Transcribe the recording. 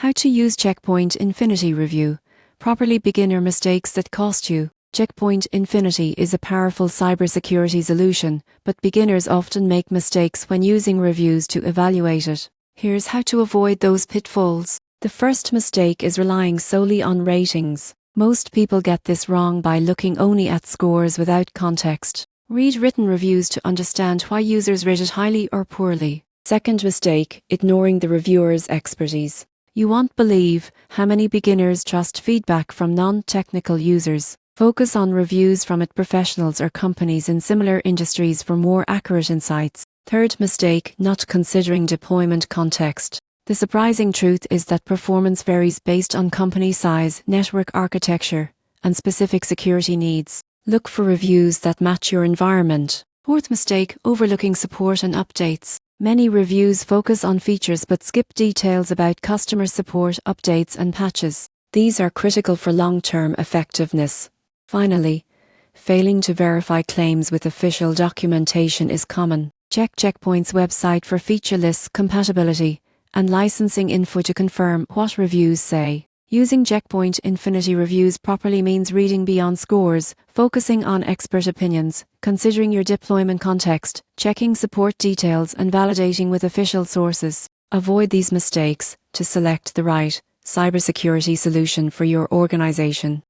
How to use Checkpoint Infinity Review. Properly beginner mistakes that cost you. Checkpoint Infinity is a powerful cybersecurity solution, but beginners often make mistakes when using reviews to evaluate it. Here's how to avoid those pitfalls. The first mistake is relying solely on ratings. Most people get this wrong by looking only at scores without context. Read written reviews to understand why users rated highly or poorly. Second mistake, ignoring the reviewer's expertise. You won't believe how many beginners trust feedback from non-technical users. Focus on reviews from professionals or companies in similar industries for more accurate insights. Third mistake, not considering deployment context. The surprising truth is that performance varies based on company size, network architecture, and specific security needs. Look for reviews that match your environment. Fourth mistake, overlooking support and updates. Many reviews focus on features but skip details about customer support, updates, and patches. These are critical for long-term effectiveness. Finally, failing to verify claims with official documentation is common. Check Checkpoint's website for feature lists, compatibility, and licensing info to confirm what reviews say. Using Checkpoint Infinity Reviews properly means reading beyond scores, focusing on expert opinions, considering your deployment context, checking support details, and validating with official sources. Avoid these mistakes to select the right cybersecurity solution for your organization.